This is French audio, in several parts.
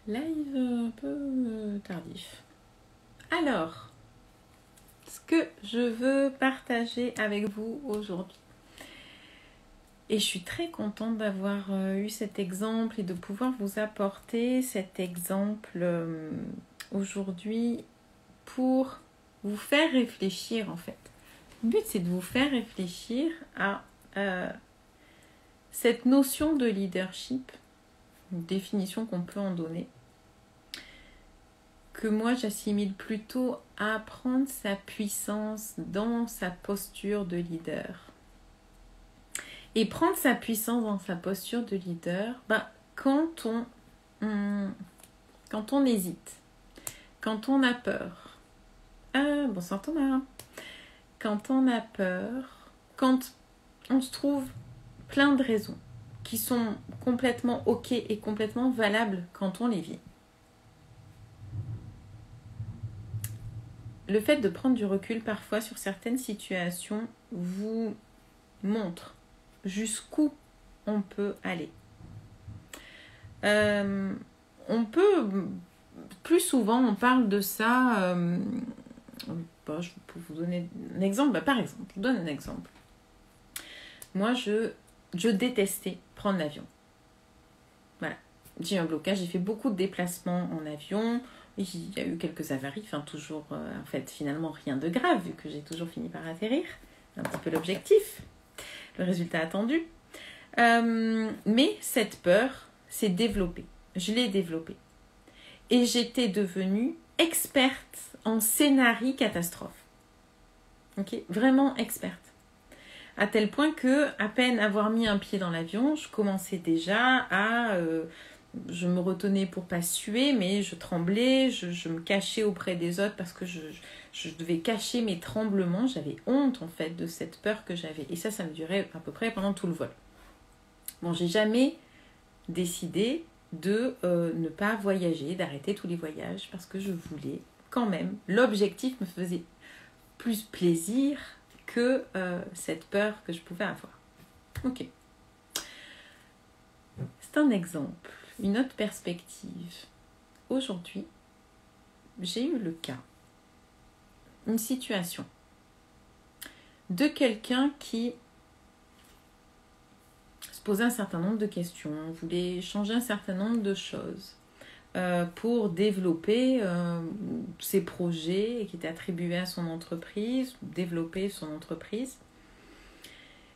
Live un peu tardif. Alors, ce que je veux partager avec vous aujourd'hui, et je suis très contente d'avoir eu cet exemple et de pouvoir vous apporter cet exemple aujourd'hui pour vous faire réfléchir en fait. Le but c'est de vous faire réfléchir à cette notion de leadership, une définition qu'on peut en donner, que moi j'assimile plutôt à prendre sa puissance dans sa posture de leader. Et prendre sa puissance dans sa posture de leader, quand on hésite, quand on a peur, bonsoir Thomas, quand on a peur, quand on se trouve plein de raisons qui sont complètement ok et complètement valables quand on les vit. Le fait de prendre du recul parfois sur certaines situations vous montre jusqu'où on peut aller. On peut, plus souvent on parle de ça, je peux vous donner un exemple, par exemple, je vous donne un exemple. Moi je détestais prendre l'avion. Voilà, j'ai eu un blocage, j'ai fait beaucoup de déplacements en avion. Il y a eu quelques avaries, toujours, finalement rien de grave, vu que j'ai toujours fini par atterrir. Un petit peu l'objectif, le résultat attendu. Mais cette peur s'est développée. Je l'ai développée. Et j'étais devenue experte en scénario catastrophe. Ok, vraiment experte. À tel point que, à peine avoir mis un pied dans l'avion, je commençais déjà à... je me retenais pour pas suer, mais je tremblais, je me cachais auprès des autres parce que je devais cacher mes tremblements. J'avais honte en fait de cette peur que j'avais. Et ça me durait à peu près pendant tout le vol. Bon, j'ai jamais décidé de ne pas voyager, d'arrêter tous les voyages parce que je voulais quand même. L'objectif me faisait plus plaisir que cette peur que je pouvais avoir. Ok. C'est un exemple. Une autre perspective. Aujourd'hui, j'ai eu le cas, une situation de quelqu'un qui se posait un certain nombre de questions, voulait changer un certain nombre de choses pour développer ses projets qui étaient attribués à son entreprise, développer son entreprise.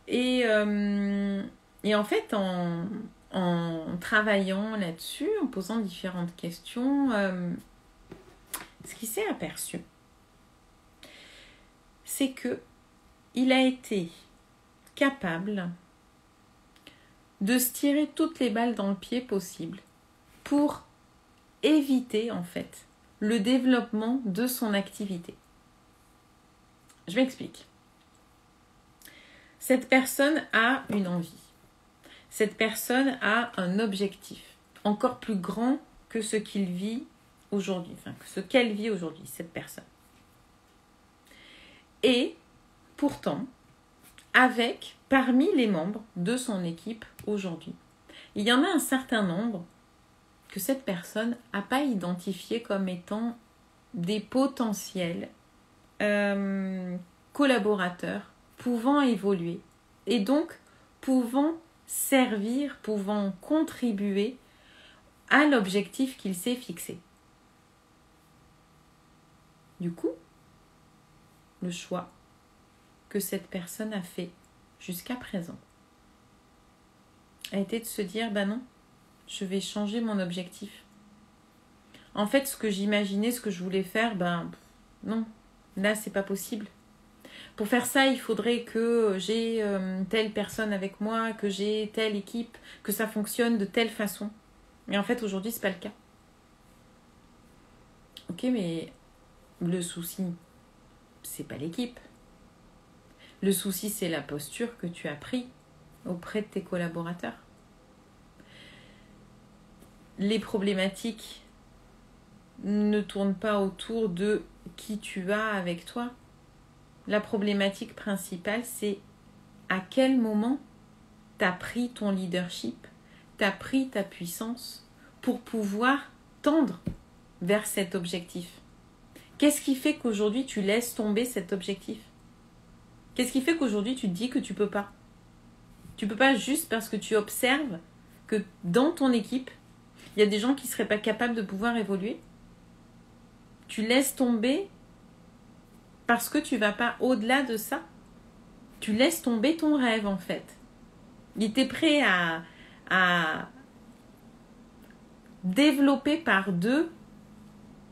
Et en fait, en travaillant là-dessus, en posant différentes questions, ce qui s'est aperçu, c'est qu'il a été capable de se tirer toutes les balles dans le pied possible pour éviter en fait le développement de son activité. Je m'explique. Cette personne a une envie. Cette personne a un objectif encore plus grand que ce qu'il vit aujourd'hui, que ce qu'elle vit aujourd'hui, cette personne. Et pourtant, parmi les membres de son équipe aujourd'hui, il y en a un certain nombre que cette personne n'a pas identifié comme étant des potentiels collaborateurs pouvant évoluer et donc pouvant servir, pouvant contribuer à l'objectif qu'il s'est fixé. Du coup, le choix que cette personne a fait jusqu'à présent a été de se dire, non, je vais changer mon objectif. En fait, ce que j'imaginais, ce que je voulais faire, non, là, c'est pas possible. Pour faire ça, il faudrait que j'ai telle personne avec moi, que j'ai telle équipe, que ça fonctionne de telle façon. Mais en fait, aujourd'hui, c'est pas le cas. Ok, mais le souci, c'est pas l'équipe. Le souci, c'est la posture que tu as prise auprès de tes collaborateurs. Les problématiques ne tournent pas autour de qui tu as avec toi. La problématique principale, c'est à quel moment tu as pris ton leadership, tu as pris ta puissance pour pouvoir tendre vers cet objectif? Qu'est-ce qui fait qu'aujourd'hui tu laisses tomber cet objectif? Qu'est-ce qui fait qu'aujourd'hui tu te dis que tu peux pas? Tu peux pas juste parce que tu observes que dans ton équipe, il y a des gens qui ne seraient pas capables de pouvoir évoluer. Tu laisses tomber parce que tu ne vas pas au-delà de ça. Tu laisses tomber ton rêve en fait. Il était prêt à développer par 2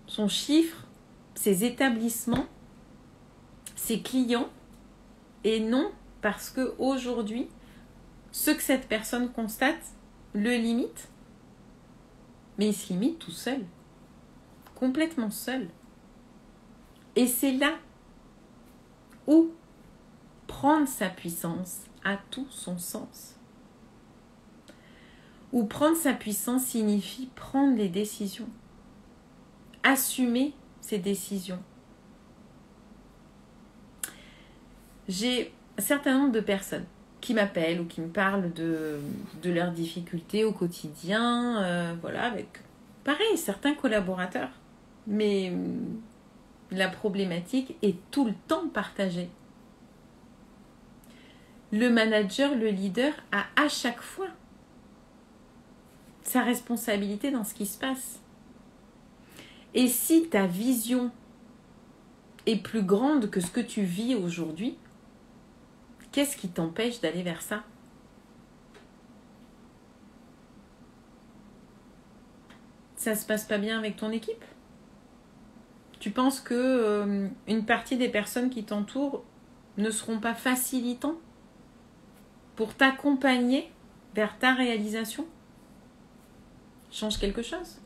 son chiffre, ses établissements, ses clients, et non parce que aujourd'hui, ce que cette personne constate le limite, mais il se limite tout seul, complètement seul. Et c'est là où prendre sa puissance a tout son sens. Où prendre sa puissance signifie prendre les décisions, assumer ses décisions. J'ai un certain nombre de personnes qui m'appellent ou qui me parlent de leurs difficultés au quotidien, voilà, avec, pareil, certains collaborateurs. Mais la problématique est tout le temps partagée. Le manager, le leader a à chaque fois sa responsabilité dans ce qui se passe. Et si ta vision est plus grande que ce que tu vis aujourd'hui, qu'est-ce qui t'empêche d'aller vers ça? Ça se passe pas bien avec ton équipe? Tu penses que une partie des personnes qui t'entourent ne seront pas facilitants pour t'accompagner vers ta réalisation? Change quelque chose.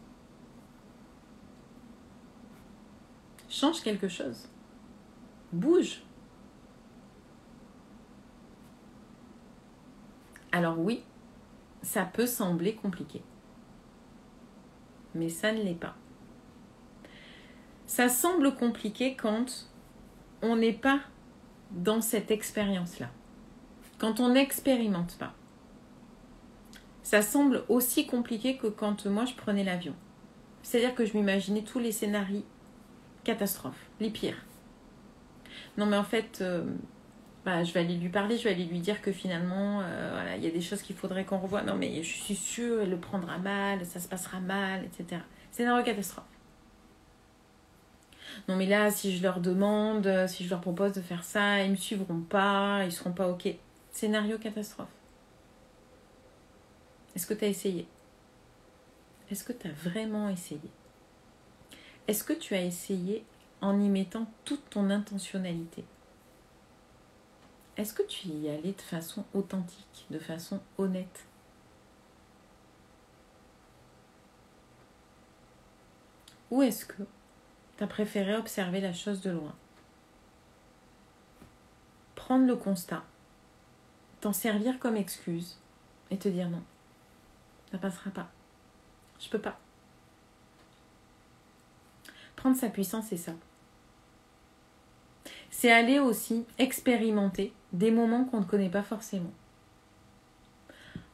Change quelque chose. Bouge. Alors oui, ça peut sembler compliqué. Mais ça ne l'est pas. Ça semble compliqué quand on n'est pas dans cette expérience-là. Quand on n'expérimente pas. Ça semble aussi compliqué que quand moi je prenais l'avion. C'est-à-dire que je m'imaginais tous les scénarios catastrophes, les pires. Non mais en fait, je vais aller lui parler, je vais aller lui dire que finalement, voilà, il y a des choses qu'il faudrait qu'on revoie. Non mais je suis sûre, elle le prendra mal, ça se passera mal, etc. Scénario catastrophe. Non mais là, si je leur demande, si je leur propose de faire ça, ils ne me suivront pas, ils seront pas ok. Scénario catastrophe. Est-ce que tu as essayé? Est-ce que tu as vraiment essayé? Est-ce que tu as essayé en y mettant toute ton intentionnalité? Est-ce que tu y allais de façon authentique, de façon honnête? Ou est-ce que tu as préféré observer la chose de loin? Prendre le constat, t'en servir comme excuse et te dire non, ça passera pas. Je peux pas. Prendre sa puissance, c'est ça. C'est aller aussi expérimenter des moments qu'on ne connaît pas forcément.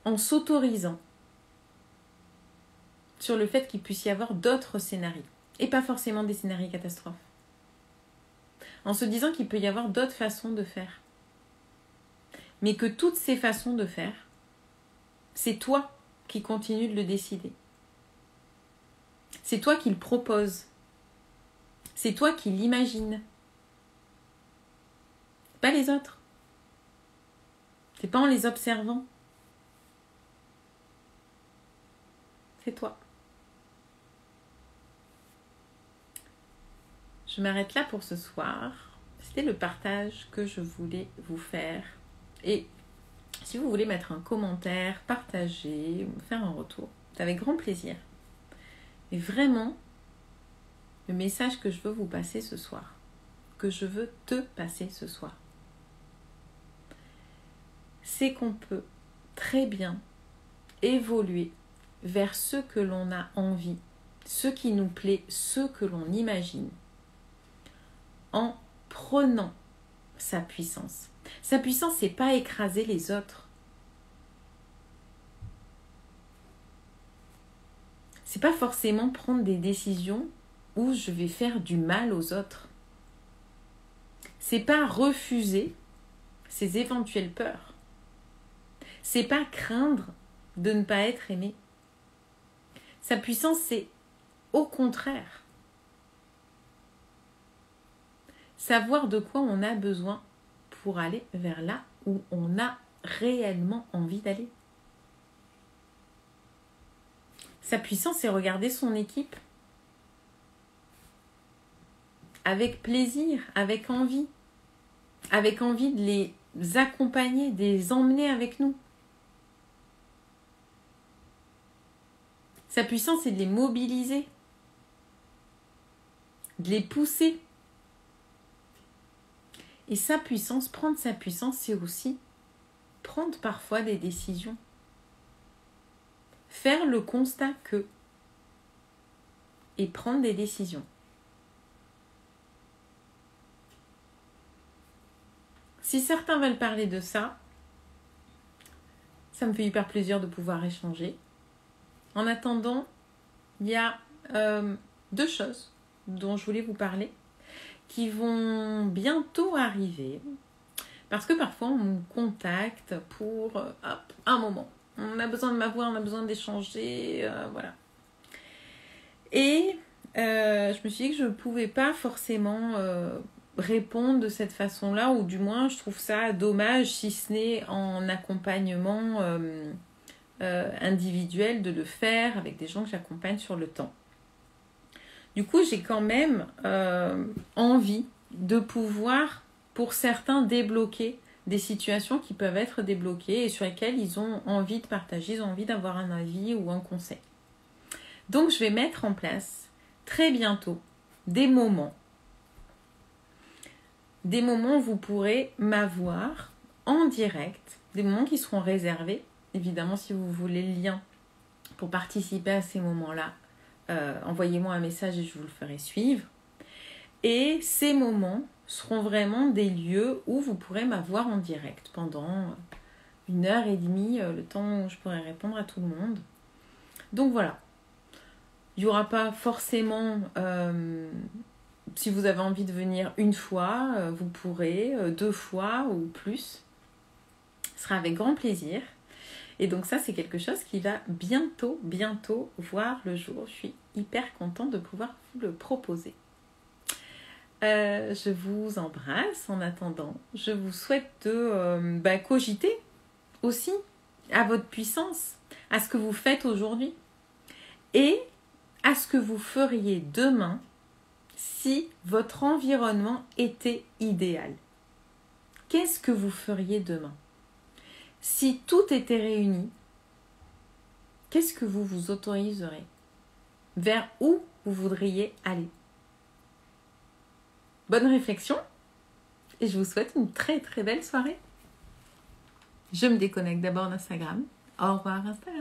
En s'autorisant sur le fait qu'il puisse y avoir d'autres scénarios. Et pas forcément des scénarios catastrophes. En se disant qu'il peut y avoir d'autres façons de faire. Mais que toutes ces façons de faire, c'est toi qui continues de le décider. C'est toi qui le proposes. C'est toi qui l'imagines. Pas les autres. C'est pas en les observant. C'est toi. Je m'arrête là pour ce soir. C'était le partage que je voulais vous faire. Et si vous voulez mettre un commentaire, partager, me faire un retour, c'est avec grand plaisir. Et vraiment, le message que je veux vous passer ce soir, que je veux te passer ce soir, c'est qu'on peut très bien évoluer vers ce que l'on a envie, ce qui nous plaît, ce que l'on imagine, en prenant sa puissance. Sa puissance, c'est pas écraser les autres. c'est pas forcément prendre des décisions où je vais faire du mal aux autres. C'est pas refuser ses éventuelles peurs. C'est pas craindre de ne pas être aimé. Sa puissance, c'est au contraire savoir de quoi on a besoin pour aller vers là où on a réellement envie d'aller. Sa puissance, c'est regarder son équipe avec plaisir, avec envie de les accompagner, de les emmener avec nous. Sa puissance, c'est de les mobiliser, de les pousser. Et sa puissance, prendre sa puissance, c'est aussi prendre parfois des décisions. Faire le constat que et prendre des décisions. Si certains veulent parler de ça, ça me fait hyper plaisir de pouvoir échanger. En attendant, il y a 2 choses dont je voulais vous parler qui vont bientôt arriver. Parce que parfois, on me contacte pour un moment. On a besoin de m'avoir, on a besoin d'échanger, voilà. Et je me suis dit que je ne pouvais pas forcément répondre de cette façon-là, ou du moins, je trouve ça dommage, si ce n'est en accompagnement individuel, de le faire avec des gens que j'accompagne sur le temps. Du coup, j'ai quand même envie de pouvoir, pour certains, débloquer des situations qui peuvent être débloquées et sur lesquelles ils ont envie de partager, ils ont envie d'avoir un avis ou un conseil. Donc, je vais mettre en place très bientôt des moments où vous pourrez m'avoir en direct, des moments qui seront réservés. Évidemment, si vous voulez le lien pour participer à ces moments-là, envoyez-moi un message et je vous le ferai suivre. Et ces moments seront vraiment des lieux où vous pourrez m'avoir en direct pendant 1h30, le temps où je pourrai répondre à tout le monde. Donc voilà, il n'y aura pas forcément, si vous avez envie de venir une fois, vous pourrez, 2 fois ou plus. Ce sera avec grand plaisir. Et donc ça, c'est quelque chose qui va bientôt voir le jour. Je suis hyper contente de pouvoir vous le proposer. Je vous embrasse en attendant. Je vous souhaite de cogiter aussi à votre puissance, à ce que vous faites aujourd'hui et à ce que vous feriez demain si votre environnement était idéal. Qu'est-ce que vous feriez demain ? Si tout était réuni, qu'est-ce que vous vous autoriserez ? Vers où vous voudriez aller ? Bonne réflexion et je vous souhaite une très très belle soirée. Je me déconnecte d'abord d'Instagram. Au revoir Instagram.